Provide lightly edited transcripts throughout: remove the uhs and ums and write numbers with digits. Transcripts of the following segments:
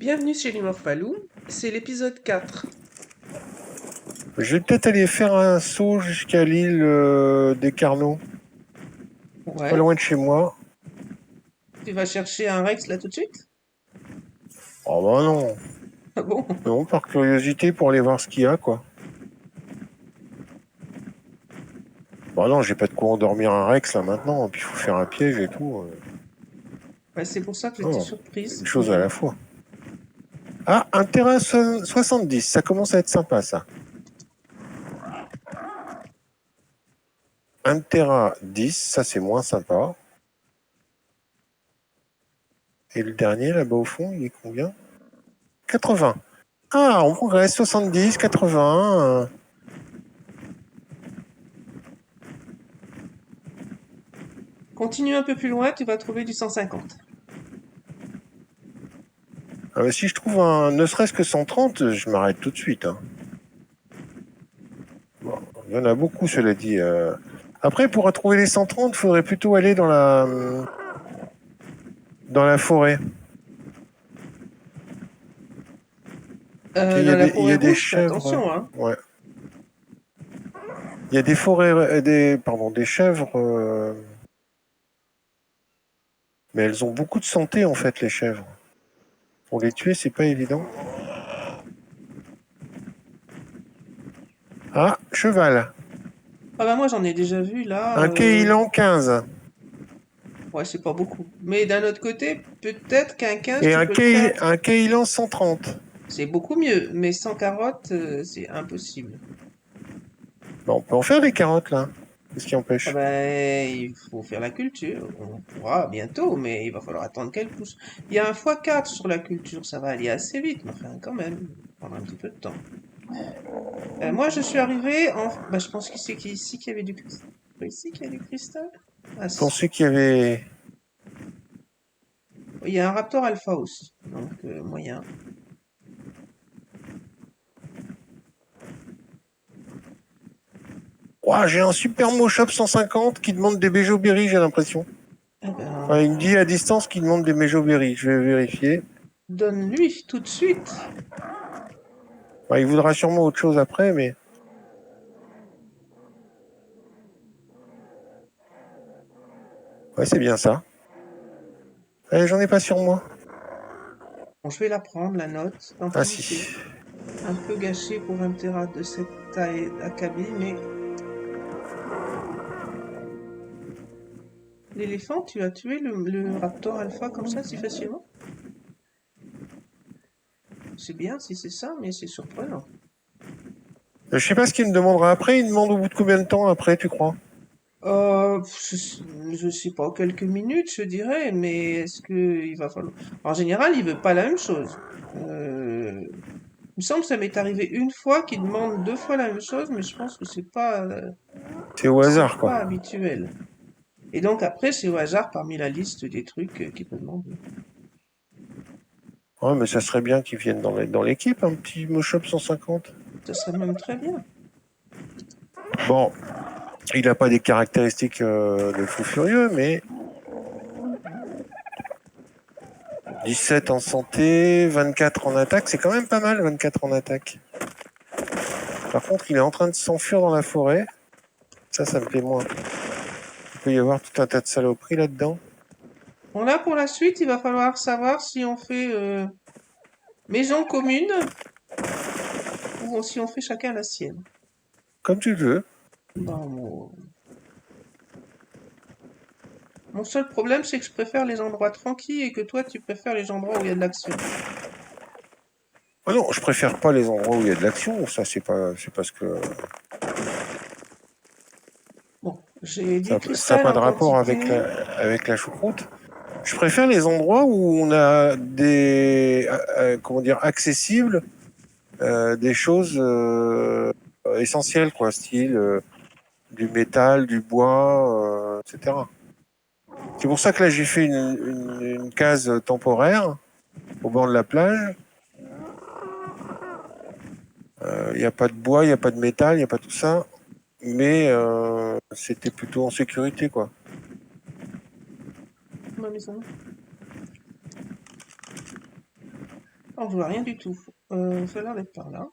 Bienvenue chez Limorphalou, c'est l'épisode 4. Je vais peut-être aller faire un saut jusqu'à l'île des Carnot, pas Ouais, loin de chez moi. tu vas chercher un Rex là tout de suite? Oh bah non, Ah bon? non, par curiosité pour aller voir ce qu'il y a, quoi. Bah non, j'ai pas de quoi endormir un Rex là maintenant, puis il faut faire un piège et tout. Ouais, c'est pour ça que j'étais Non, une surprise, chose à mais la fois. Ah, un terrain 70, ça commence à être sympa ça. Un terrain 10, ça c'est moins sympa. Et le dernier là-bas au fond, il est combien? 80. Ah, on progresse, 70, 80. continue un peu plus loin, tu vas trouver du 150. Ah bah, si je trouve un, ne serait-ce que 130, je m'arrête tout de suite, hein. Bon, il y en a beaucoup, cela dit. Après, pour retrouver les 130, il faudrait plutôt aller dans la forêt. Dans la Il y forêt a des rouge, fais chèvres. attention, hein. Ouais. Il y a des forêts, pardon, des chèvres. Mais elles ont beaucoup de santé, en fait, les chèvres. Pour les tuer, c'est pas évident. Ah, cheval. Ah bah moi j'en ai déjà vu là, Un Keilan 15. ouais c'est pas beaucoup. Mais d'un autre côté, peut-être qu'un 15 Et tu peux le faire, Un Keilan 130. c'est beaucoup mieux, mais sans carottes, c'est impossible. Bon, on peut en faire des carottes, là. Qu'est-ce qui Ah empêche? ben, il faut faire la culture. On pourra bientôt, mais il va falloir attendre qu'elle pousse. Il y a un x4 sur la culture, ça va aller assez vite, mais enfin, quand même, prendre un petit peu de temps. Moi, je suis arrivé en... Bah, je pense que c'est ici qu'il y avait du cristal. Ici qu'il y a du cristal? Ah Je si. pensais qu'il y avait... Il y a un Raptor Alpha aussi, donc moyen. Ouah, j'ai un super Moshop 150 qui demande des Béjoberry, j'ai l'impression. Eh ben, Enfin, il me dit à distance qu'il demande des Méjoberry. Je vais vérifier. donne-lui tout de suite. Enfin, il voudra sûrement autre chose après, mais... Ouais, c'est bien ça. J'en ai pas sur moi. Bon, je vais la prendre, la note. Tant Ah pis, c'est si. un peu gâché pour un Terra de cette taille d'acabit, mais l'éléphant, tu as tué le Raptor Alpha comme ça si facilement? C'est bien si c'est ça, mais c'est surprenant. Je sais pas ce qu'il me demandera après. Il demande au bout de combien de temps après, tu crois? Je sais pas, quelques minutes, je dirais, mais est-ce que il va falloir... En général, il veut pas la même chose. Il me semble que ça m'est arrivé une fois qu'il demande deux fois la même chose, mais je pense que C'est au c'est hasard, quoi. pas habituel. Et donc après, c'est au hasard parmi la liste des trucs qu'il peut demander. Ouais, mais ça serait bien qu'il vienne dans l'équipe, un petit Moshop 150. Ça serait même très bien. Bon, il n'a pas des caractéristiques de fou furieux, mais 17 en santé, 24 en attaque, c'est quand même pas mal, 24 en attaque. Par contre, il est en train de s'enfuir dans la forêt. Ça me plaît moins. Il peut y avoir tout un tas de saloperies là-dedans. Bon, là, pour la suite, il va falloir savoir si on fait maison commune ou si on fait chacun la sienne. Comme tu veux. Bon, mon seul problème, c'est que je préfère les endroits tranquilles et que toi, tu préfères les endroits où il y a de l'action. Ah non, je préfère pas les endroits où il y a de l'action. Ça, c'est parce que Bon, j'ai ça 10 n'a cristal pas de en rapport quantité. avec la choucroute. Je préfère les endroits où on a des, comment dire, accessibles, des choses essentielles, quoi, style du métal, du bois, etc. C'est pour ça que là, j'ai fait une case temporaire au bord de la plage. Il n'y a pas de bois, il n'y a pas de métal, il n'y a pas tout ça. Mais c'était plutôt en sécurité, quoi. Ma maison. Oh, je vois rien du tout. Ça a l'air d'être par là.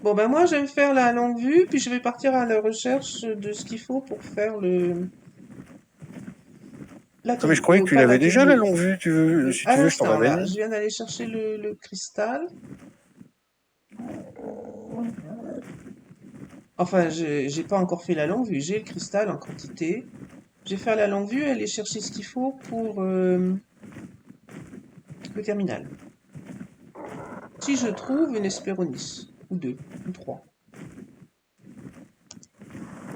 Bon, ben moi, je vais me faire la longue vue, puis je vais partir à la recherche de ce qu'il faut pour faire Ah, mais je l'atelier. croyais que tu Pas l'avais déjà, la l'atelier. longue vue. Si À tu veux, je t'en l'instant, là, je amène. viens d'aller chercher le cristal. Enfin, j'ai pas encore fait la longue vue. J'ai le cristal en quantité. Je vais faire la longue vue et aller chercher ce qu'il faut pour le terminal. Si je trouve une espéronis, ou deux, ou trois.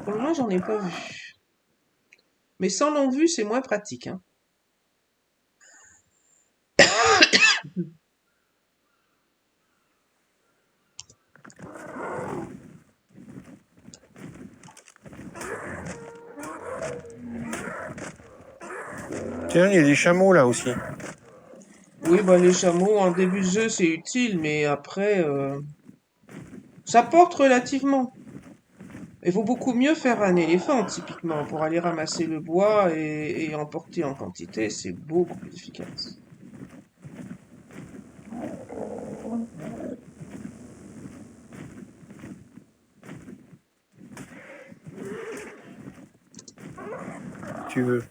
Pour le moment, j'en ai pas vu. Mais sans longue vue, c'est moins pratique, hein. Tiens, il y a des chameaux là aussi. Oui, bah les chameaux, en début de jeu, c'est utile, mais après, ça porte relativement. Il vaut beaucoup mieux faire un éléphant, typiquement, pour aller ramasser le bois et emporter en quantité, c'est beaucoup plus efficace. Si tu veux.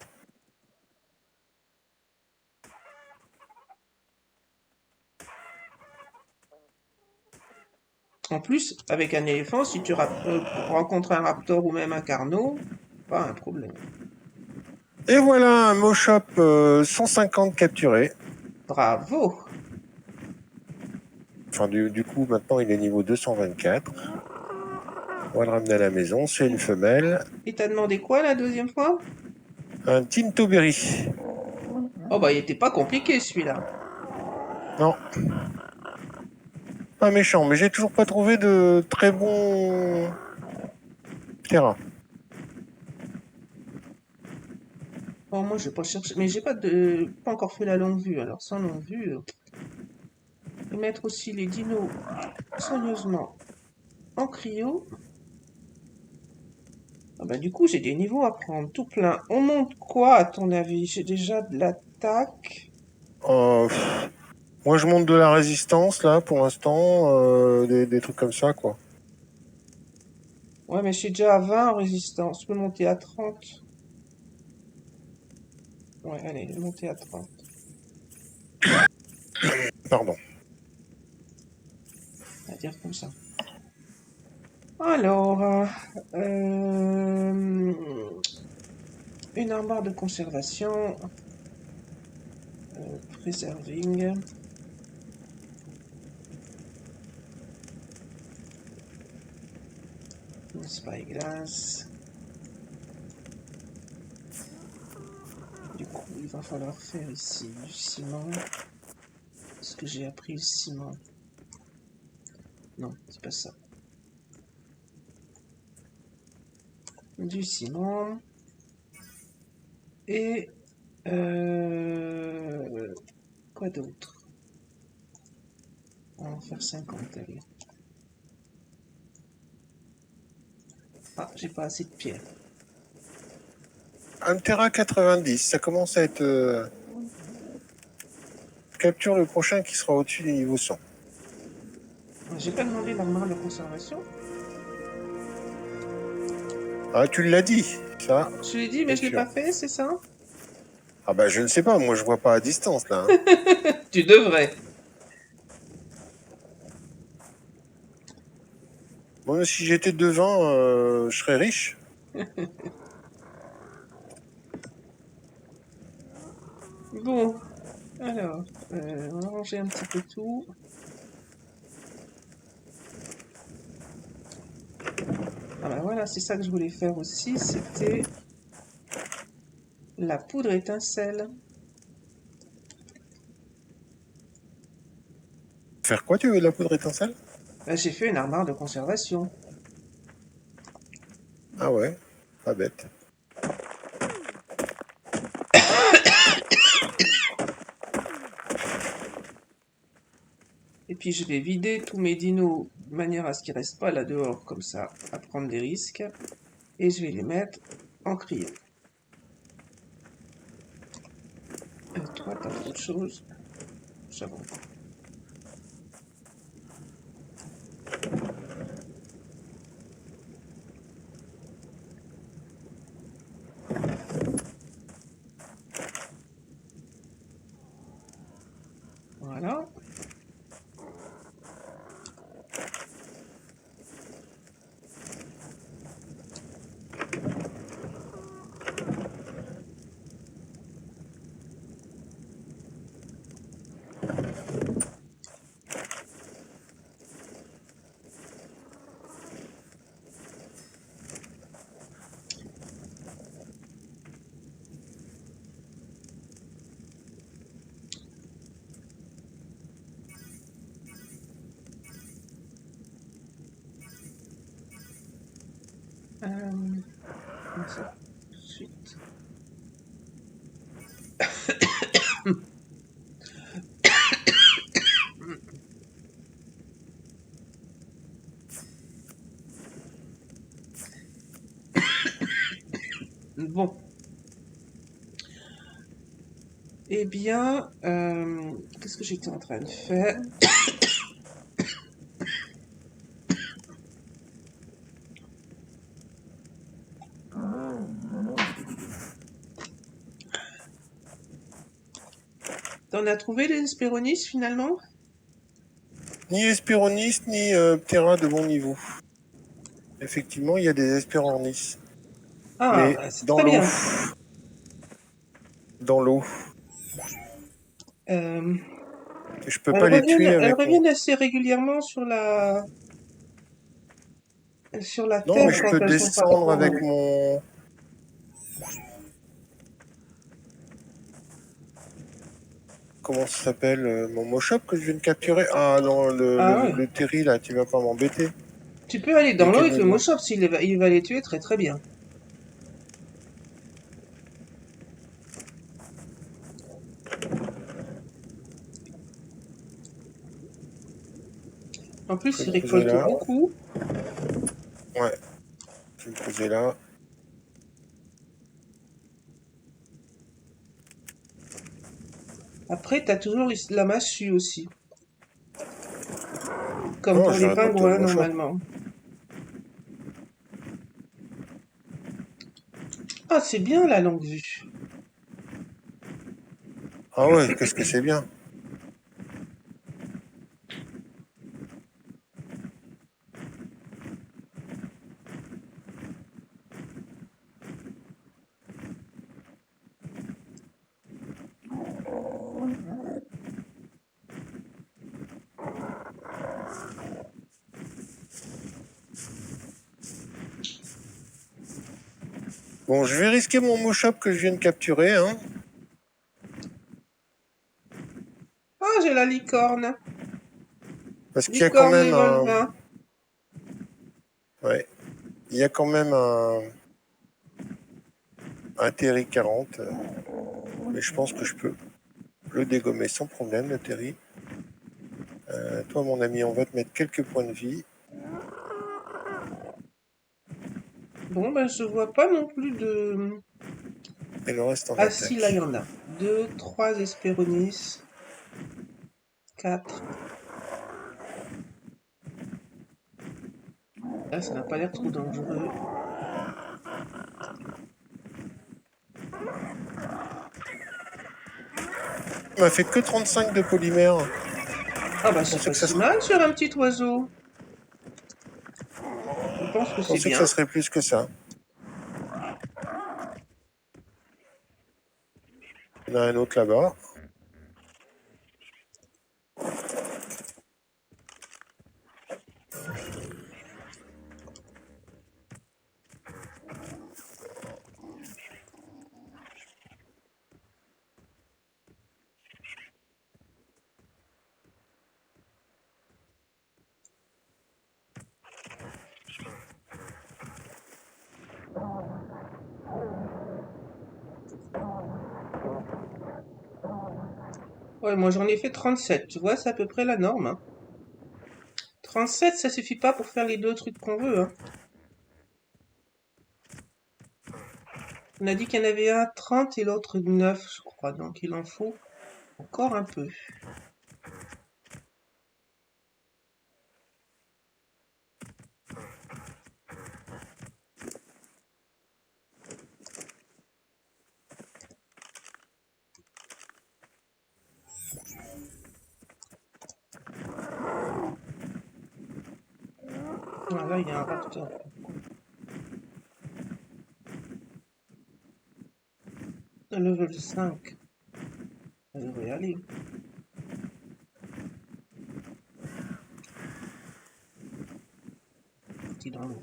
En plus, avec un éléphant, si tu rencontres un raptor ou même un carnot, pas un problème. Et voilà un Moshop 150 capturé. Bravo! Enfin, du coup, maintenant, il est niveau 224. On va le ramener à la maison. C'est une femelle. Il t'a demandé quoi la deuxième fois? Un Tintoberry. Oh bah il était pas compliqué celui-là. Non, pas méchant, mais j'ai toujours pas trouvé de très bon terrain. Bon moi je vais pas chercher, mais j'ai pas encore fait la longue vue, alors sans longue vue, et mettre aussi les dinos soigneusement en cryo. Ah bah du coup j'ai des niveaux à prendre tout plein. On monte quoi à ton avis? J'ai déjà de l'attaque. Euh, Moi, je monte de la résistance, là, pour l'instant. Des trucs comme ça, quoi. Ouais mais je suis déjà à 20 en résistance. Je peux monter à 30. Ouais allez, je vais monter à 30. Pardon. On va dire comme ça. Alors, une armoire de conservation, preserving, une spyglass. Du coup, il va falloir faire ici du ciment. Est-ce que j'ai appris le ciment? Non, c'est pas ça. Du ciment. Et quoi d'autre? On va en faire 50, allez. Ah, j'ai pas assez de pierre. Un Terra 90, ça commence à être... Capture le prochain qui sera au-dessus du niveau 100. J'ai pas demandé l'armoire de conservation. Ah, tu l'as dit, ça, Je l'ai dit, mais c'est je l'ai sûr. pas fait, c'est ça? Ah bah, je ne sais pas, moi, je vois pas à distance, là. Hein. Tu devrais. Moi, si j'étais devant, je serais riche. Bon, alors, on va ranger un petit peu tout. Ah ben voilà, c'est ça que je voulais faire aussi, c'était la poudre étincelle. Faire quoi, tu veux, de la poudre étincelle? Ben, j'ai fait une armoire de conservation. Ah ouais, pas bête. Et puis je vais vider tous mes dinos de manière à ce qu'ils restent pas là dehors comme ça, à prendre des risques. Et je vais les mettre en cryo. Toi, t'as trop de choses. J'avoue. Voilà. Comme ça, tout de suite. Bon. Eh bien, qu'est-ce que j'étais en train de faire? T'en as trouvé des Hesperonis finalement? Ni Hesperonis, ni Ptera de bon niveau. Effectivement, il y a des Hesperornis. Ah, Mais bah, c'est dans très l'eau. bien. Dans l'eau. Euh, Je peux pas les tuer elles avec mon... reviennent assez régulièrement sur la Non, mais terre je quand peux elles sont pas descendre trop. avec mon... Comment ça s'appelle mon Moshop que je viens de capturer. Ah non, Ah ouais. le Terry, là, tu vas pas m'embêter. Tu peux aller Il y a dans l'eau quel avec le niveau? Moshop il va les tuer très très bien. En Je plus, vais il me poser récolte là. beaucoup. Ouais, je vais me poser là. Après, t'as toujours la massue aussi. Comme Non, pour je vais les récolter au pingouins Moshop. normalement. Ah, c'est bien la longue vue. Ah ouais, qu'est-ce que c'est bien. Bon, je vais risquer mon Moshop que je viens de capturer, hein. Ah, j'ai la licorne. Parce qu'il y a quand Licorne même level un... 20. Ouais. Il y a quand même un Terry 40. Mais je pense que je peux le dégommer sans problème, le Terry. Toi, mon ami, on va te mettre quelques points de vie. Bon, ben, je vois pas non plus de... Et le reste en Ah si, là, il y attaque. en a. 2, 3 Hesperonis. 4. Là, ça n'a pas l'air trop dangereux. Il m'a fait que 35 de polymère. Ah bah, Je c'est pensais pas que ça si serait, mal sur un petit oiseau. Je pense que je c'est pensais que ça bien. serait plus que ça. Il y en a un autre là-bas. Ouais, moi j'en ai fait 37. Tu vois, c'est à peu près la norme. Hein. 37, ça suffit pas pour faire les deux trucs qu'on veut. Hein. On a dit qu'il y en avait un 30 et l'autre 9, je crois. Donc il en faut encore un peu. Ah, là, il y a un raptor. Un level 5. Ça devrait aller. Petit dans l'eau.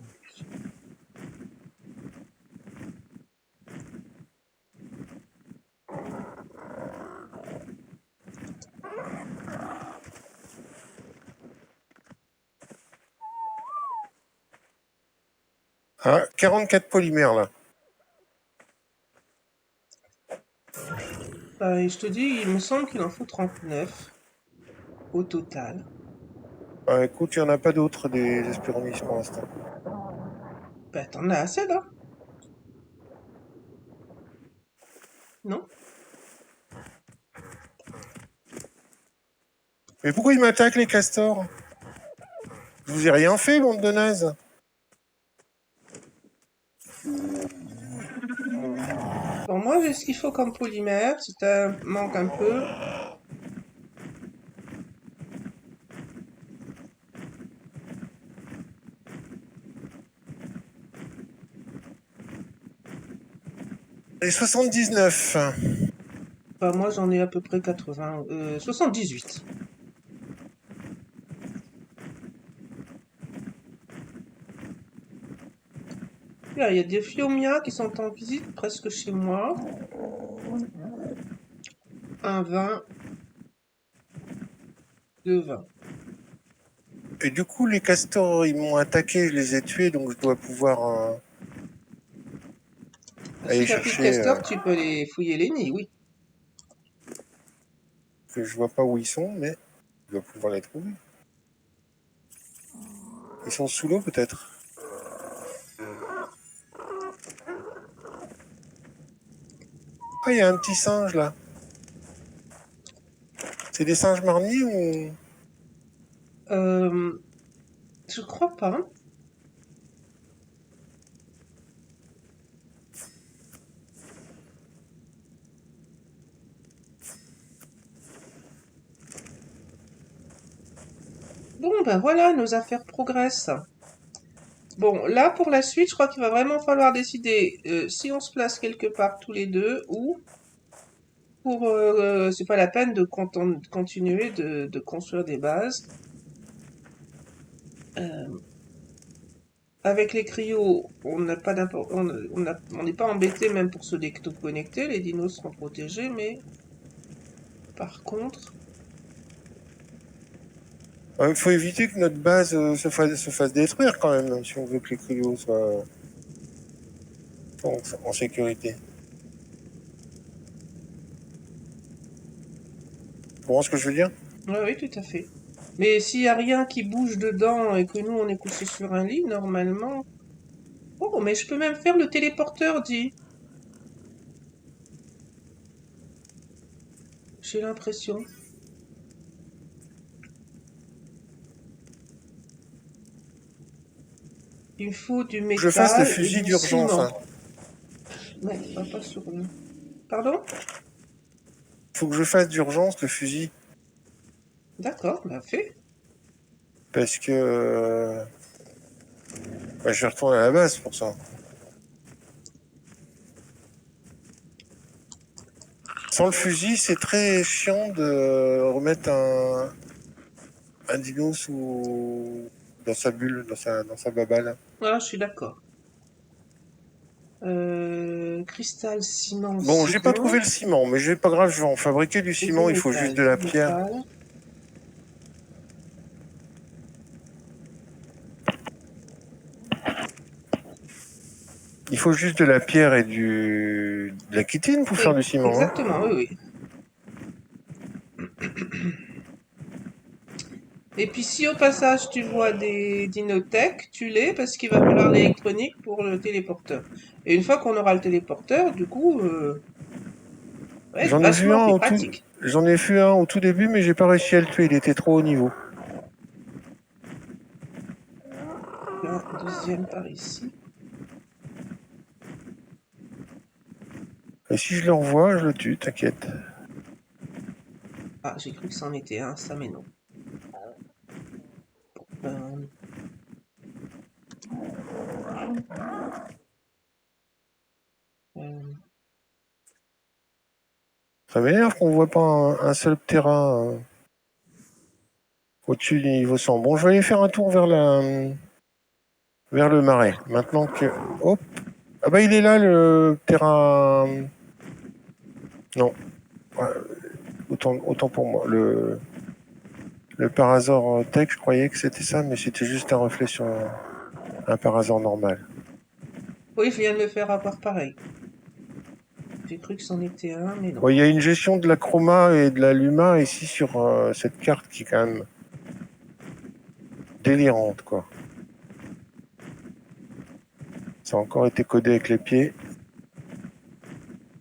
Ah, 44 polymères là. Et je te dis, il me semble qu'il en faut 39 au total. Ah, écoute, il n'y en a pas d'autres des Espéronis pour l'instant. Bah, t'en as assez là? Non? Mais pourquoi ils m'attaquent les castors? Je vous ai rien fait, bande de nazes. Bon, moi, j'ai ce qu'il faut comme polymère. Si t'as manque un peu. Et 79. Bah, moi, j'en ai à peu près 80. 78. Là, il y a des Phiomia qui sont en visite presque chez moi. Un 20. Deux 20. Et du coup, les castors, ils m'ont attaqué, je les ai tués, donc je dois pouvoir aller Si t'as plus de chercher... castors, tu peux les fouiller les nids, oui. que je vois pas où ils sont, mais je dois pouvoir les trouver. Ils sont sous l'eau, peut-être. Ah, il y a un petit singe, là. C'est des singes marniers ou... Euh, je crois pas. Bon, ben voilà, nos affaires progressent. Bon, là, pour la suite, je crois qu'il va vraiment falloir décider si on se place quelque part tous les deux ou pour... c'est pas la peine de continuer de construire des bases. Euh, avec les cryos, on n'a pas on n'est pas embêté même pour se déconnecter, les dinos seront protégés, mais par contre... Il faut éviter que notre base se fasse détruire, quand même, si on veut que les cryos soient en sécurité. Tu comprends ce que je veux dire? Oui, oui, tout à fait. Mais s'il y a rien qui bouge dedans et que nous, on est couché sur un lit, normalement... Oh, mais je peux même faire le téléporteur, dit. J'ai l'impression. Il me faut du Que je fasse le métal et fusil du d'urgence, ciment. hein. Ouais, pas sur le... Pardon? Faut que je fasse d'urgence le fusil. D'accord, bah fait. Parce que... je vais retourner à la base pour ça. Sans le fusil, c'est très chiant de remettre un dino dans sa bulle, dans sa babale. Ah, je suis d'accord. Cristal, ciment, Bon, j'ai pas ciment trouvé le ciment, mais pas grave, je vais en fabriquer du et du ciment, il faut juste métal. de la Du pierre. métal. Il faut juste de la pierre et de la chitine pour faire du ciment, hein. Exactement, oui, oui. Et puis si au passage tu vois des dinothèques, tue-les parce qu'il va falloir l'électronique pour le téléporteur. Et une fois qu'on aura le téléporteur, du coup, ça va être J'en ai vu vachement un plus au tout, pratique. j'en ai vu un au tout début, mais j'ai pas réussi à le tuer. Il était trop haut niveau. Un deuxième par ici. Et si je le revois, je le tue, t'inquiète. Ah, j'ai cru que c'en était un, ça mais non. Euh, euh, Ça m'énerve qu'on voit pas un seul terrain au-dessus du niveau 100. Bon, je vais aller faire un tour vers le marais. Maintenant que... Hop. Ah bah il est là, le terrain... Non. Ouais, autant pour moi. Le Parasaur Tech, je croyais que c'était ça, mais c'était juste un reflet sur un Parasaur normal. Oui, je viens de me faire avoir pareil. J'ai cru que c'en était un, mais non. Bon, il y a une gestion de la chroma et de la luma ici sur cette carte qui est quand même délirante, quoi. Ça a encore été codé avec les pieds.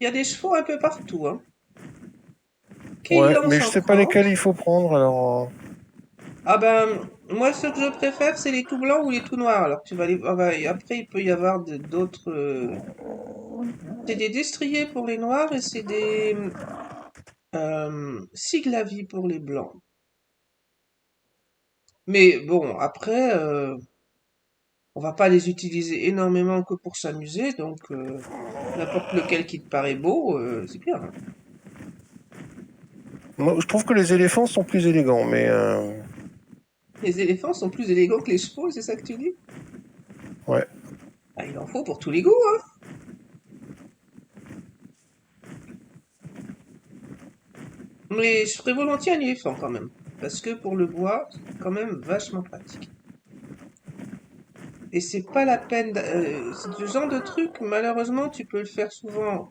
Il y a des chevaux un peu partout, hein. Ouais, Kéilan mais je sais pas lesquels 130. il faut prendre, alors... Ah ben, moi, ce que je préfère, c'est les tout blancs ou les tout noirs. Alors, tu vas les... ah ben, et après, il peut y avoir d'autres... C'est des destriers pour les noirs et c'est des Siglavi pour les blancs. Mais bon, après, on va pas les utiliser énormément que pour s'amuser, donc n'importe lequel qui te paraît beau, c'est bien, hein. Moi, je trouve que les éléphants sont plus élégants, mais... Les éléphants sont plus élégants que les chevaux, c'est ça que tu dis? ouais. Ah, il en faut pour tous les goûts, hein. Mais je ferais volontiers un éléphant quand même, parce que pour le bois, c'est quand même vachement pratique. Et c'est pas la peine, c'est ce genre de truc, malheureusement, tu peux le faire souvent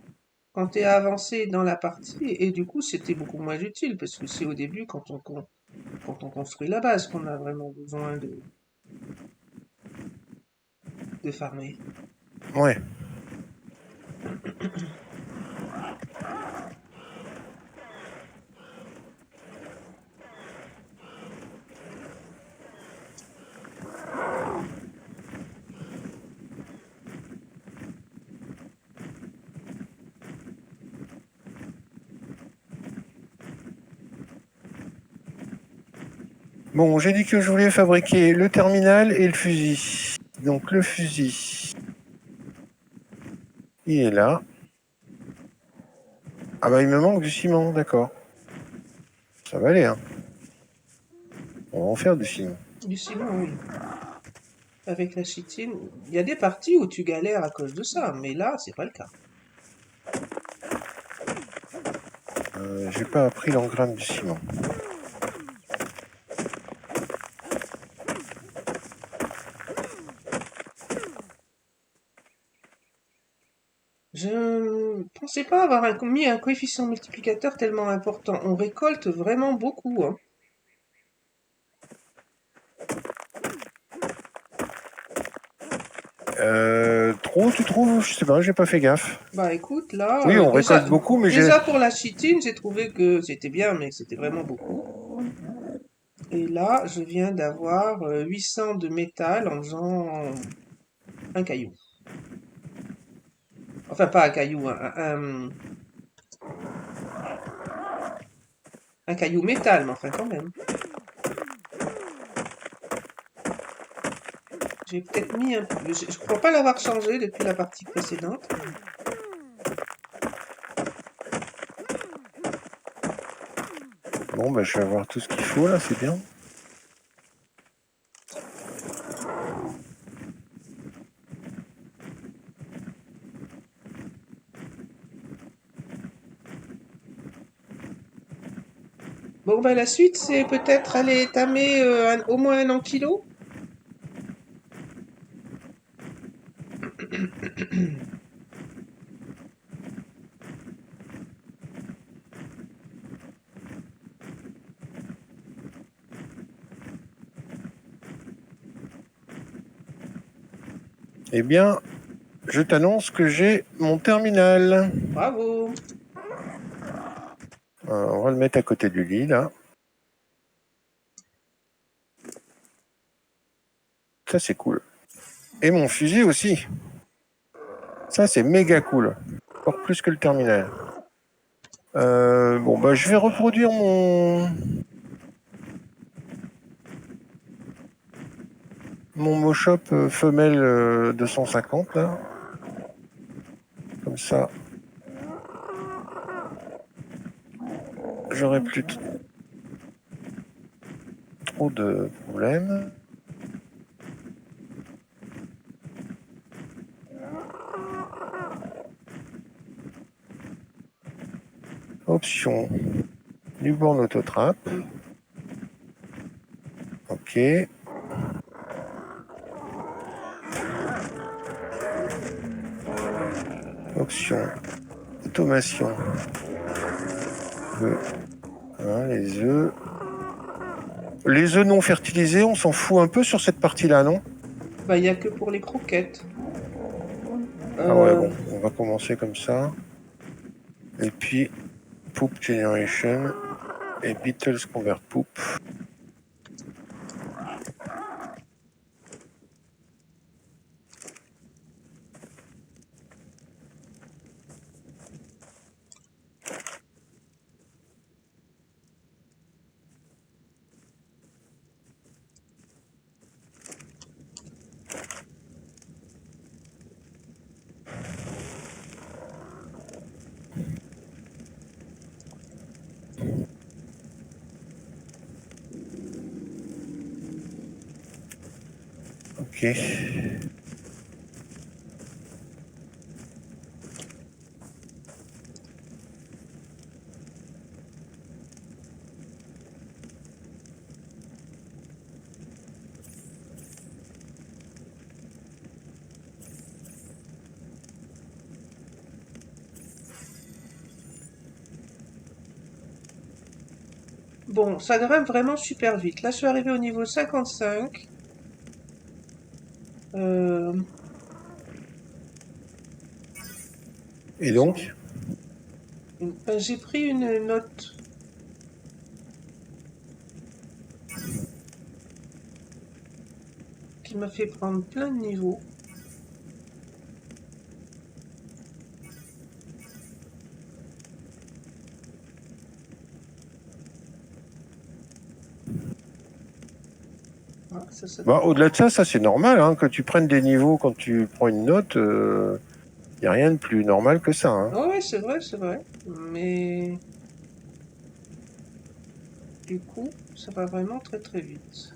quand tu es avancé dans la partie, et du coup, c'était beaucoup moins utile, parce que c'est au début, quand on construit la base, qu'on a vraiment besoin de farmer. Ouais. Bon, j'ai dit que je voulais fabriquer le terminal et le fusil. Donc le fusil, il est là. Ah bah il me manque du ciment, d'accord. Ça va aller, hein. On va en faire du ciment. Du ciment, oui. Avec la chitine, il y a des parties où tu galères à cause de ça, mais là, c'est pas le cas. J'ai pas appris l'engramme du ciment. Je pensais pas avoir mis un coefficient multiplicateur tellement important. On récolte vraiment beaucoup, hein. Trop, tu trouves? Je sais pas, j'ai pas fait gaffe. Bah écoute, là, Oui, on récolte déjà, beaucoup, mais j'ai... déjà pour la chitine, j'ai trouvé que c'était bien, mais que c'était vraiment beaucoup. Et là, je viens d'avoir 800 de métal en faisant un caillou. Enfin, pas un caillou, un caillou métal, mais enfin quand même. J'ai peut-être mis un peu... Je crois pas l'avoir changé depuis la partie précédente. Bon, bah je vais avoir tout ce qu'il faut, là, c'est bien. Bon, bah la suite, c'est peut-être aller tamer au moins un ankilo. Eh bien, je t'annonce que j'ai mon terminal. Bravo. On va le mettre à côté du lit, là. Ça, c'est cool. Et mon fusil aussi. Ça, c'est méga cool. Encore plus que le terminal. Bon, bah, je vais reproduire mon Moshop femelle 250, là. Comme ça. J'aurai plus trop de problèmes. Option. Newborn autotrap. Ok. Option. Automation. Les œufs. Les œufs non fertilisés, on s'en fout un peu sur cette partie-là, non? Bah, il n'y a que pour les croquettes. Ah ouais, bon, on va commencer comme ça. Et puis, Poop Generation et Beatles Convert Poop. Ok. Bon, ça grimpe vraiment super vite. Là, je suis arrivée au niveau 55. Et donc? J'ai pris une note. Qui m'a fait prendre plein de niveaux. Ah, Bah, au-delà de ça, ça c'est normal, hein, que tu prennes des niveaux quand tu prends une note. Y a rien de plus normal que ça. Hein. Oh, oui, c'est vrai, c'est vrai. Mais du coup, ça va vraiment très très vite.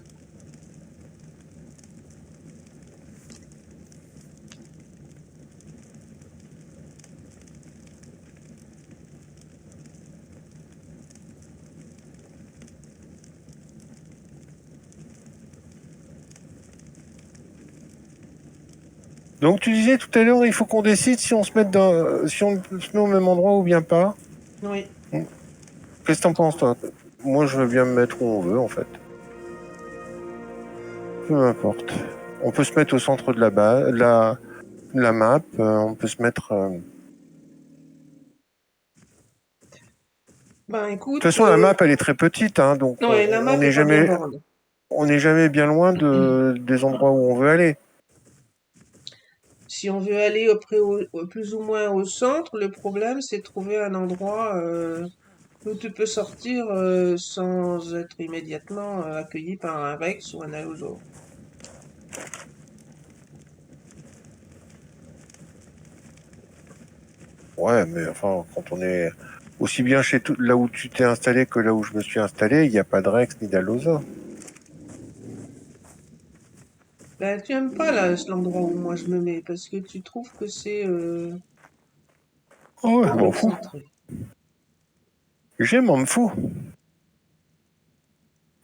Donc tu disais tout à l'heure, il faut qu'on décide si on se met si on se met au même endroit ou bien pas. Oui. Qu'est-ce que t'en penses toi? Moi je veux bien me mettre où on veut en fait. Peu importe. On peut se mettre au centre de la map. On peut se mettre. Ben De écoute. toute façon, la map elle est très petite, hein, donc Ouais, la map on est n'est pas bien jamais, grande. on n'est jamais bien loin des endroits où on veut aller. Si on veut aller plus ou moins au centre, le problème c'est de trouver un endroit où tu peux sortir sans être immédiatement accueilli par un Rex ou un allosaure. Ouais, mais enfin, quand on est aussi bien là où tu t'es installé que là où je me suis installé, il n'y a pas de Rex ni d'Alosa. Ben, tu aimes pas là l'endroit où moi je me mets parce que tu trouves que c'est Oh, je trop m'en fous. excentré. Je m'en fous.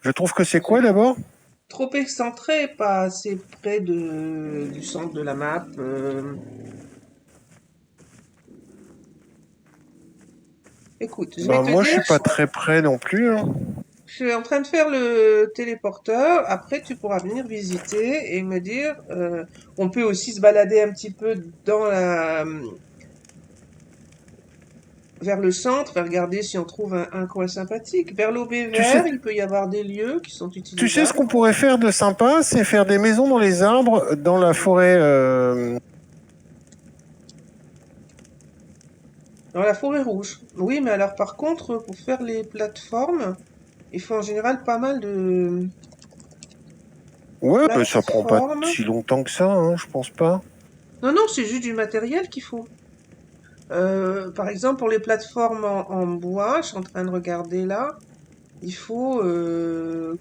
Je trouve que c'est quoi d'abord? Trop excentré, pas assez près du centre de la map. Écoute, je vais Ben, te moi, je dire, suis pas très près non plus. Hein. Je suis en train de faire le téléporteur. Après, tu pourras venir visiter et me dire. On peut aussi se balader un petit peu dans la, vers le centre, et regarder si on trouve un coin sympathique. Vers l'aubé Tu sais, vert, il peut y avoir des lieux qui sont tu sais ce utilisables. qu'on pourrait faire de sympa, c'est faire des maisons dans les arbres, dans la forêt. Dans la forêt rouge. Oui, mais alors par contre, pour faire les plateformes, il faut en général pas mal de Ouais, bah, ça prend pas plateformes. si longtemps que ça, hein, je pense pas. Non, non, c'est juste du matériel qu'il faut. Par exemple, pour les plateformes en bois, je suis en train de regarder là, il faut...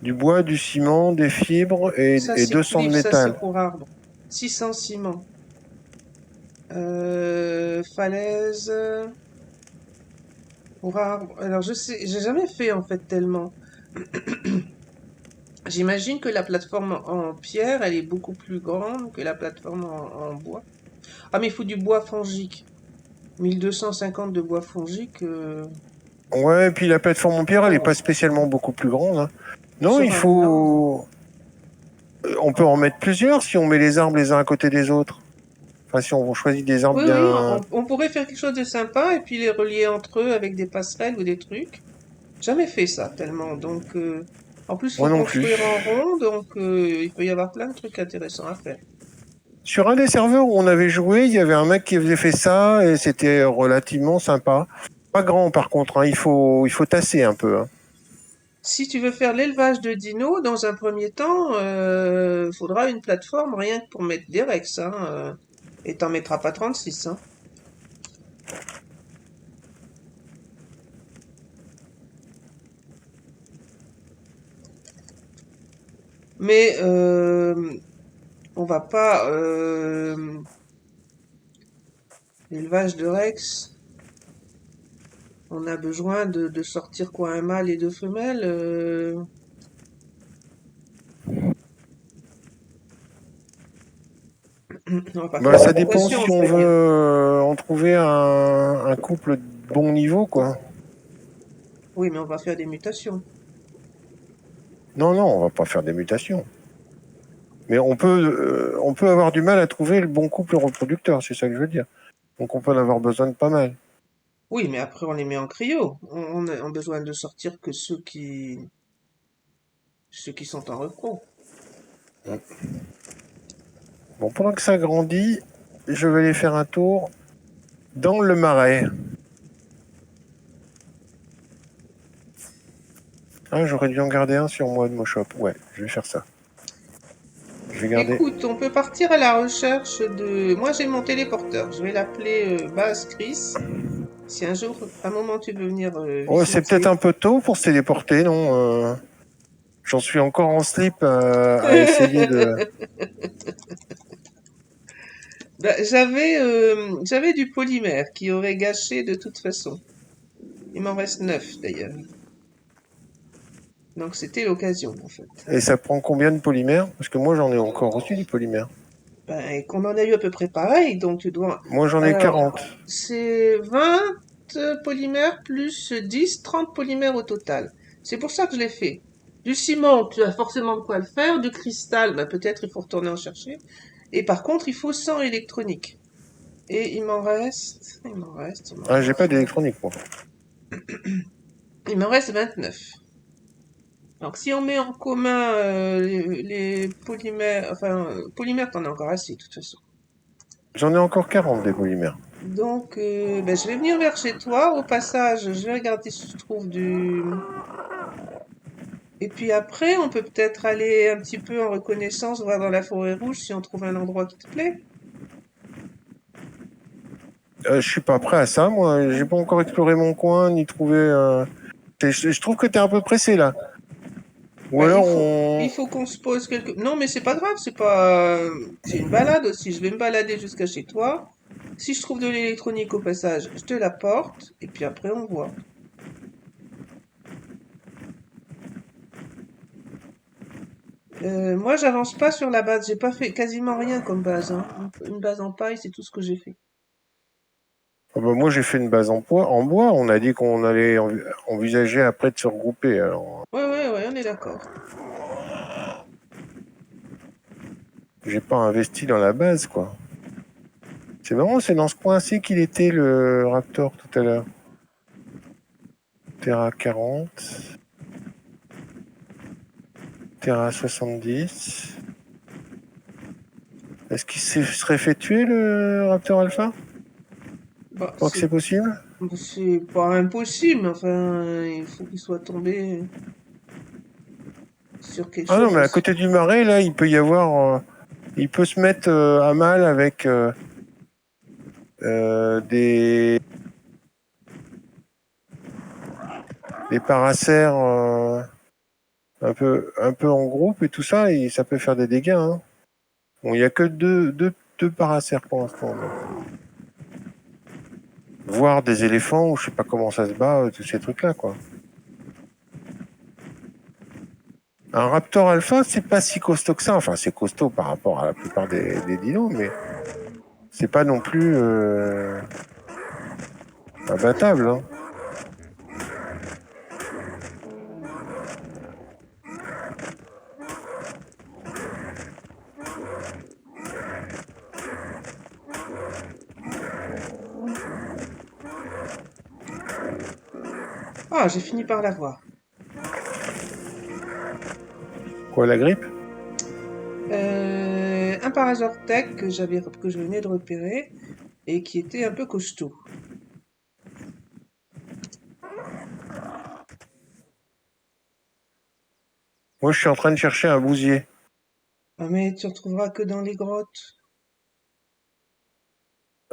Du bois, du ciment, des fibres ça et c'est 200 de cuivre, ça c'est métal. pour arbre. 600 ciment. Falaise pour arbre. Alors je sais, j'ai jamais fait en fait tellement. J'imagine que la plateforme en pierre, elle est beaucoup plus grande que la plateforme en bois. Ah mais il faut du bois fongique. 1250 de bois fongique Ouais, et puis la plateforme en pierre, elle est oh, pas spécialement beaucoup plus grande, hein. Non, sur il un arbre. faut. On peut en mettre plusieurs si on met les arbres les uns à côté des autres. Enfin, si on choisit des arbres Oui, oui, bien. on pourrait faire quelque chose de sympa et puis les relier entre eux avec des passerelles ou des trucs. Jamais fait ça tellement. Donc, en plus, Moi faut non construire plus. en rond, donc il peut y avoir plein de trucs intéressants à faire. Sur un des serveurs où on avait joué, il y avait un mec qui avait fait ça et c'était relativement sympa. Pas grand par contre, hein, il faut tasser un peu, hein. Si tu veux faire l'élevage de dinos, dans un premier temps, faudra une plateforme rien que pour mettre des rex, hein, et t'en mettras pas 36, hein. Mais on va pas l'élevage de rex. On a besoin de sortir quoi, un mâle et deux femelles. On va pas faire Bah, de ça dépend mutation, si je on veut préviens. en trouver un couple de bon niveau, quoi. Oui, mais on va faire des mutations. Non, non, on va pas faire des mutations. Mais on peut avoir du mal à trouver le bon couple reproducteur, c'est ça que je veux dire. Donc on peut en avoir besoin de pas mal. Oui, mais après on les met en cryo. On a besoin de sortir que ceux qui sont en repos. Bon, pendant que ça grandit, je vais aller faire un tour dans le marais. Ah, j'aurais dû en garder un sur moi de Moshop. Ouais, je vais faire ça. Je vais garder. Écoute, on peut partir à la recherche de... Moi j'ai mon téléporteur. Je vais l'appeler Base Chris. Si un jour, à un moment tu veux venir Oh, c'est peut-être visiter. un peu tôt pour se téléporter, non? J'en suis encore en slip à essayer de. Bah, j'avais du polymère qui aurait gâché de toute façon. Il m'en reste 9 d'ailleurs. Donc c'était l'occasion en fait. Et ça prend combien de polymères? Parce que moi j'en ai encore reçu du polymère. Ben, et qu'on en a eu à peu près pareil, donc tu dois... Moi j'en ai Alors, 40. c'est 20 polymères plus 10, 30 polymères au total. C'est pour ça que je l'ai fait. Du ciment, tu as forcément de quoi le faire. Du cristal, ben, peut-être il faut retourner en chercher. Et par contre, il faut 100 électroniques. Et Ah, j'ai pas d'électronique, moi. il m'en reste 29. Donc si on met en commun les polymères, enfin, polymères, t'en as encore assez de toute façon. J'en ai encore 40 des polymères. Donc, ben, je vais venir vers chez toi. Au passage, je vais regarder si je trouve du... Et puis après, on peut peut-être aller un petit peu en reconnaissance, voir dans la forêt rouge si on trouve un endroit qui te plaît. Je suis pas prêt à ça, moi. J'ai pas encore exploré mon coin, ni trouvé. Je trouve que t'es un peu pressé, là. Ou Ben, alors il on. faut qu'on se pose quelque... Non, mais c'est pas grave, c'est pas... C'est une balade aussi. Je vais me balader jusqu'à chez toi. Si je trouve de l'électronique au passage, je te l'apporte. Et puis après, on voit. Moi, j'avance pas sur la base. J'ai pas fait quasiment rien comme base, hein. Une base en paille, c'est tout ce que j'ai fait. Ah bah, moi, j'ai fait une base en bois. On a dit qu'on allait envisager après de se regrouper. Alors, Ouais, on est d'accord. j'ai pas investi dans la base, quoi. C'est marrant, c'est dans ce coin-ci qu'il était le Raptor tout à l'heure. Terra 40. Terra 70. Est-ce qu'il serait fait tuer le Raptor Alpha? Bah, Tu crois que c'est possible? c'est pas impossible, enfin, il faut qu'il soit tombé sur quelque Ah non, chose mais à aussi. côté du marais, là, il peut y avoir. Il peut se mettre à mal avec des paracères un peu en groupe et tout ça, et ça peut faire des dégâts. Hein. Bon, il n'y a que deux paracères pour l'instant. Voir des éléphants, ou je sais pas comment ça se bat, tous ces trucs-là, quoi. Un Raptor Alpha, c'est pas si costaud que ça. Enfin, c'est costaud par rapport à la plupart des dinos, mais c'est pas non plus imbattable. Hein. Ah, j'ai fini par l'avoir. Quoi, la grippe? Un Parasaurtech que je venais de repérer et qui était un peu costaud. Moi, je suis en train de chercher un bousier. Ah, mais tu retrouveras que dans les grottes.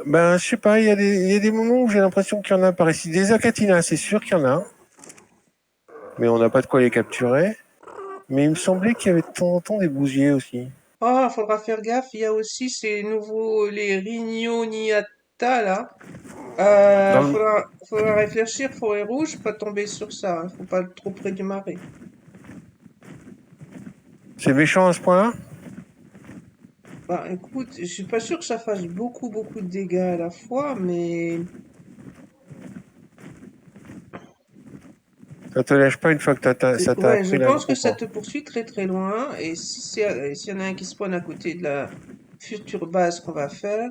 Ben, je sais pas, il y a des moments où j'ai l'impression qu'il y en a par ici. Des Acatina, c'est sûr qu'il y en a, mais on n'a pas de quoi les capturer. Mais il me semblait qu'il y avait de temps en temps des bousiers aussi. Ah, faudra faire gaffe. Il y a aussi ces nouveaux, les Rhignoniata, là. Dans le... Faudra réfléchir, forêt rouge, pas tomber sur ça. Hein. Faut pas être trop près du marais. C'est méchant à ce point-là? Bah, écoute, je suis pas sûr que ça fasse beaucoup de dégâts à la fois, mais Ça te lâche pas une fois que ça t'a ouais, je pris la pense que groupe. ça Hein. te poursuit très loin. Et si s'il y en a un qui spawn à côté de la future base qu'on va faire,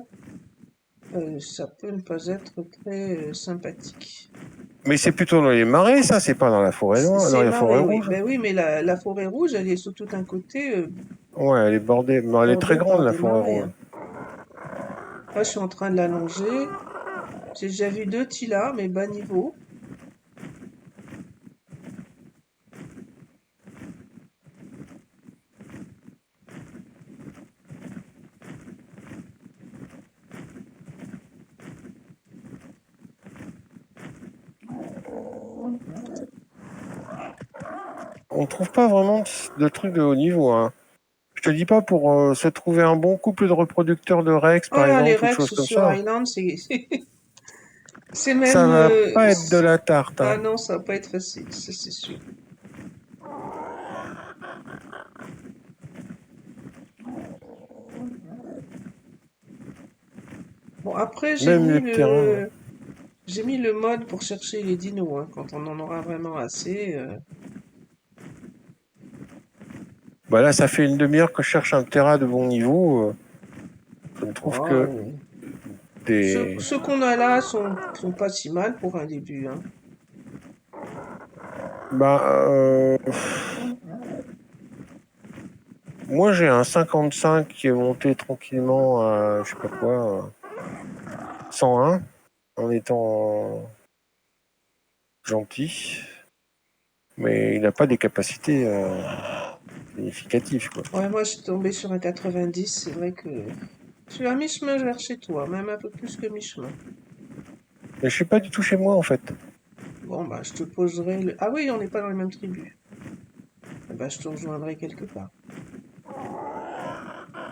ça peut ne pas être très sympathique. Mais c'est plutôt dans les marais, ça, c'est pas dans la forêt noire, dans C'est la forêt marré, oui. rouge. Ben oui, mais la forêt rouge, elle est sur tout un côté Ouais, elle est bordée, mais elle est très bordée grande, par la des forêt marais. rouge. Hein. Là, je suis en train de l'allonger. J'ai déjà vu deux Tila, mais bas niveau. On trouve pas vraiment de trucs de haut niveau. Hein. Je te dis pas pour se trouver un bon couple de reproducteurs de Rex, Oh par là, les exemple, ou de choses Rex comme sur ça. Island, c'est Ça même... va pas être de la tarte. Ah Hein. non, ça va pas être facile, ça c'est sûr. Bon, après, Même les terrains. j'ai mis le mode pour chercher les dinos, hein, quand on en aura vraiment assez. Bah là, ça fait une demi-heure que je cherche un Terra de bon niveau. Je ne trouve Oh, que des... ceux qu'on a là sont pas si mal pour un début, hein. Bah, moi, j'ai un 55 qui est monté tranquillement à, je sais pas quoi, 101, en étant gentil. Mais il n'a pas des capacités significatives, quoi. Ouais, moi, je suis tombée sur un 90, c'est vrai que je suis à mi-chemin vers chez toi, même un peu plus que mi-chemin. Mais je suis pas du tout chez moi, en fait. Bon, bah, je te poserai le... Ah oui, on n'est pas dans les mêmes tribus. Eh ben, je te rejoindrai quelque part.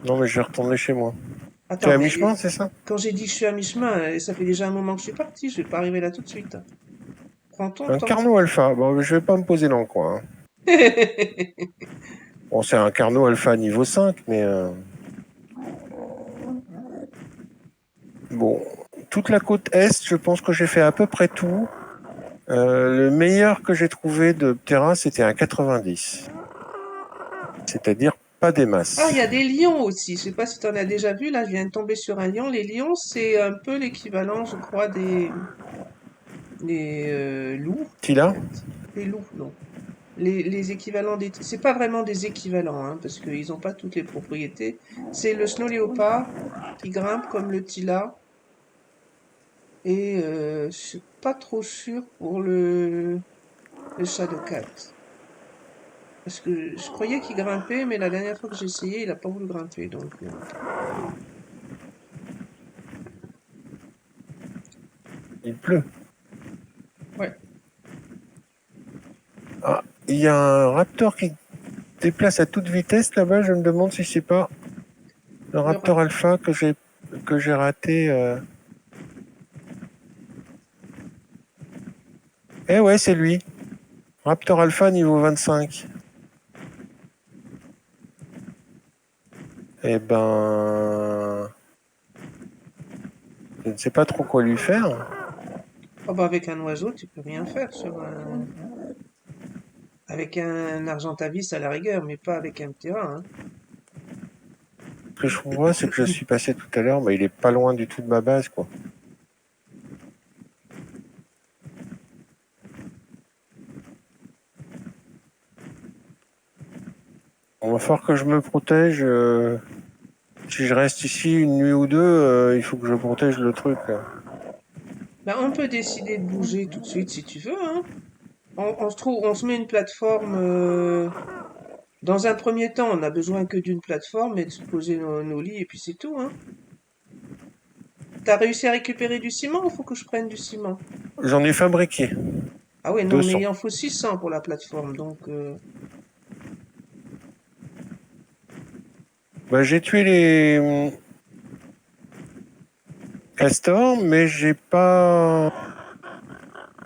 Non, mais je vais retourner chez moi. Tu es Attends, à mais mi-chemin, c'est ça? quand j'ai dit que je suis à mi-chemin, ça fait déjà un moment que je suis parti, je vais pas arriver là tout de suite. Prends ton Un temps. Carnot Alpha. Bon, je vais pas me poser dans le coin. Hein. Bon, c'est un Carnot Alpha niveau 5, mais... Bon, toute la côte est, je pense que j'ai fait à peu près tout. Le meilleur que j'ai trouvé de terrain, c'était un 90. C'est-à-dire pas des Ah, il y masses. a des lions aussi. Je sais pas si tu en as déjà vu. Là, je viens de tomber sur un lion. Les lions, c'est un peu l'équivalent, je crois, des loups, en Tila? fait. Des loups, non. Les équivalents des... C'est pas vraiment des équivalents, hein, parce qu'ils n'ont pas toutes les propriétés. C'est le snow léopard qui grimpe comme le tila. Et je suis pas trop sûre pour le shadow cat. Parce que je croyais qu'il grimpait, mais la dernière fois que j'ai essayé, il a pas voulu grimper. Donc, Il pleut. ouais. Ah, il y a un raptor qui déplace à toute vitesse là-bas. Je me demande si c'est pas le Le raptor alpha que j'ai raté. Eh ouais, c'est lui. Raptor alpha niveau 25. Eh ben, je ne sais pas trop quoi lui faire. Oh bah avec un oiseau, tu peux rien faire avec un argentavis à la rigueur, mais pas avec un ptera, hein. Ce que je vois, c'est que je suis passé tout à l'heure, mais il est pas loin du tout de ma base, quoi. On va falloir que je me protège. Si je reste ici une nuit ou deux, il faut que je protège le truc, là. Bah, on peut décider de bouger tout de suite si tu veux, hein. On se met une plateforme. Dans un premier temps, on n'a besoin que d'une plateforme et de se poser nos lits et puis c'est tout, hein. T'as réussi à récupérer du ciment ou faut que je prenne du ciment? J'en ai fabriqué Ah ouais, non, mais 200. il en faut 600 pour la plateforme, donc Bah, j'ai tué les castors, mais j'ai pas.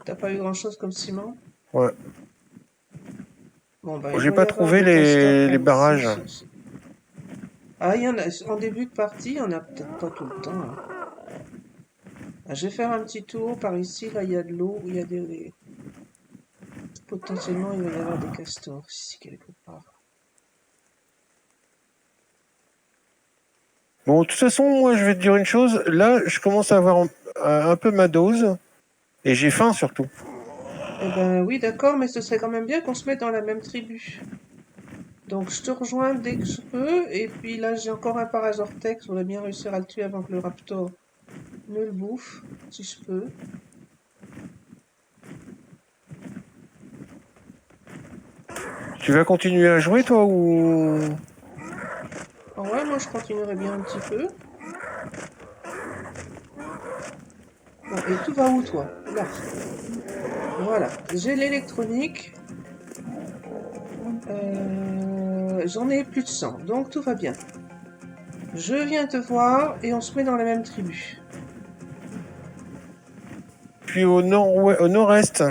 t'as pas eu grand-chose comme ciment? Ouais. Bon, bah, il J'ai doit y pas avoir trouvé des castors les par ici. barrages. Ah, il y en a, en début de partie, il y en a peut-être pas tout le temps, hein. Ah, je vais faire un petit tour par ici, là, il y a de l'eau, il y a des... Potentiellement, il va y avoir des castors ici, quelque part. Bon, de toute façon, moi, je vais te dire une chose. Là, je commence à avoir un peu ma dose. Et j'ai faim, surtout. Eh ben oui, d'accord, mais ce serait quand même bien qu'on se mette dans la même tribu. Donc je te rejoins dès que je peux, et puis là j'ai encore un Parazortex, on va bien réussir à le tuer avant que le Raptor ne le bouffe, si je peux. Tu vas continuer à jouer, toi, ou... Ah ouais, moi je continuerai bien un petit peu. Bon, et tout va où toi? Là. Voilà, j'ai l'électronique. J'en ai plus de 100, donc tout va bien. Je viens te voir et on se met dans la même tribu. Puis au nord-est,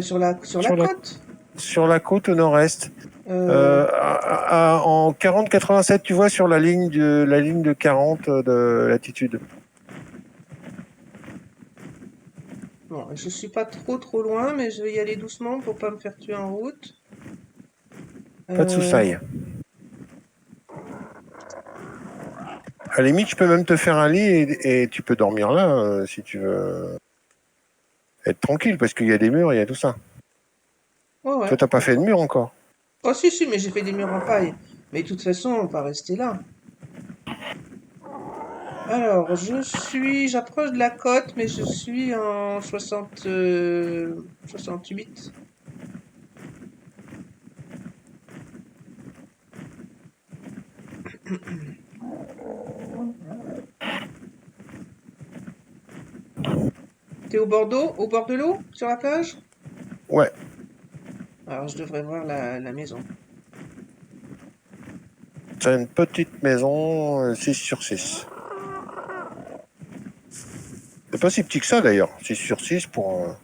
Sur la côte. sur la côte au nord-est, Euh, en 40-87, tu vois, sur la ligne de 40 de latitude. bon, je suis pas trop loin, mais je vais y aller doucement pour pas me faire tuer en route. Pas de Euh, soussailles. À la limite, je peux même te faire un lit et tu peux dormir là, si tu veux être tranquille, parce qu'il y a des murs, il y a tout ça. ouais, ouais, Toi, t'as pas fait de d'accord. mur encore. Oh si, si, mais j'ai fait des murs en paille. Mais de toute façon, on va rester là. Alors, j'approche de la côte, mais je suis en 68. T'es au bord de l'eau, sur la plage? Ouais, Alors, je devrais voir la maison. c'est une petite maison, 6 sur 6. C'est pas si petit que ça, d'ailleurs. 6 sur 6 pour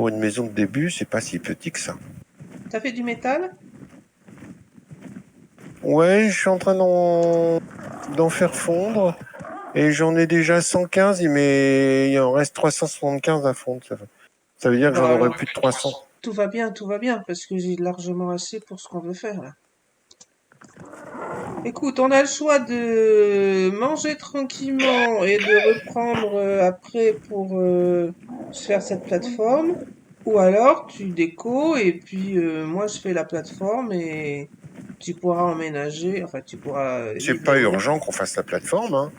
une maison de début, c'est pas si petit que ça. T'as fait du métal? Ouais, je suis en train d'en faire fondre. Et j'en ai déjà 115, mais il en reste 375 à fond. Ça veut dire que Bon, j'en aurai alors, plus de 300. tout va bien, parce que j'ai largement assez pour ce qu'on veut faire là. Écoute, on a le choix de manger tranquillement et de reprendre après pour se faire cette plateforme, ou alors tu déco et puis moi je fais la plateforme et tu pourras emménager, enfin tu pourras C'est pas livrer. urgent qu'on fasse la plateforme, hein.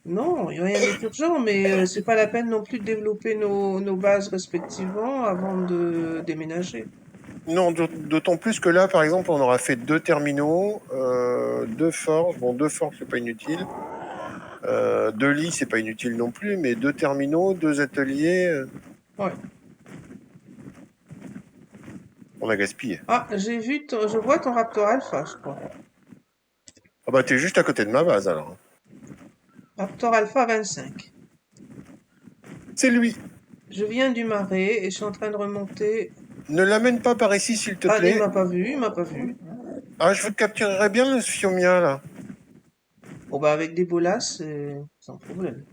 Non, rien n'est urgent, mais c'est pas la peine non plus de développer nos bases respectivement avant de déménager. Non, d'autant plus que là, par exemple, on aura fait 2 terminaux, 2 forges. Bon, 2 forges, c'est pas inutile. 2 lits, c'est pas inutile non plus, mais 2 terminaux, 2 ateliers, Ouais. on a gaspillé. Ah, je vois ton Raptor Alpha, je crois. Ah bah, t'es juste à côté de ma base, alors. Raptor Alpha 25. C'est lui. Je viens du Marais et je suis en train de remonter. Ne l'amène pas par ici, s'il te Ah, il plaît. m'a pas vu, il m'a pas vu. Ah, je vous capturerai bien le Fiomia, là. Bon, bah, avec des bolas, sans problème.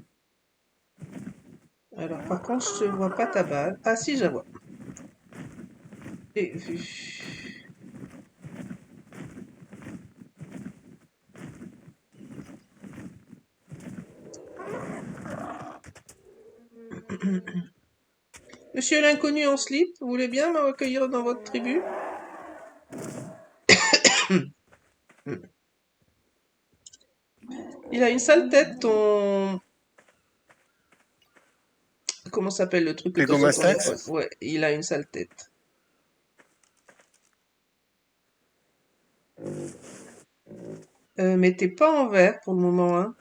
Alors, par contre, je ne vois pas ta base. Ah, si, je la vois. J'ai vu. Monsieur l'inconnu en slip, vous voulez bien me recueillir dans votre tribu? Il a une sale tête, ton... Comment s'appelle le truc que t'as sur ton Pégomastax. épaule? Ouais, il a une sale tête. Mais t'es pas en vert pour le moment, hein?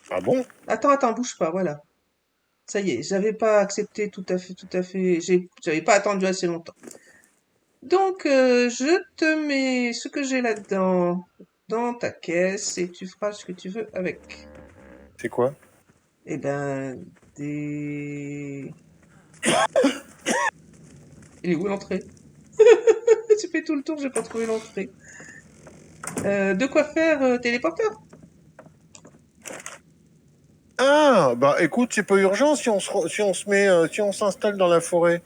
Ah bon? Attends, bouge pas, voilà. Ça y est, j'avais pas accepté tout à fait, j'avais pas attendu assez longtemps. Donc, je te mets ce que j'ai là-dedans dans ta caisse et tu feras ce que tu veux avec. C'est quoi? Eh ben, des... Il est où l'entrée? J'ai fait tout le tour, j'ai pas trouvé l'entrée. De quoi faire téléporteur? Ah, bah écoute, c'est pas urgent si on se met, si on s'installe dans la forêt.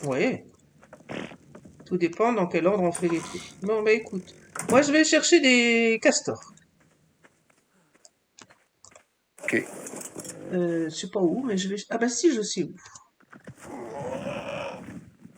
Oui, tout dépend dans quel ordre on fait les trucs. Bon, bah écoute, moi je vais chercher des castors. Ok. Je sais pas où, mais je vais... Ah bah si, je sais où.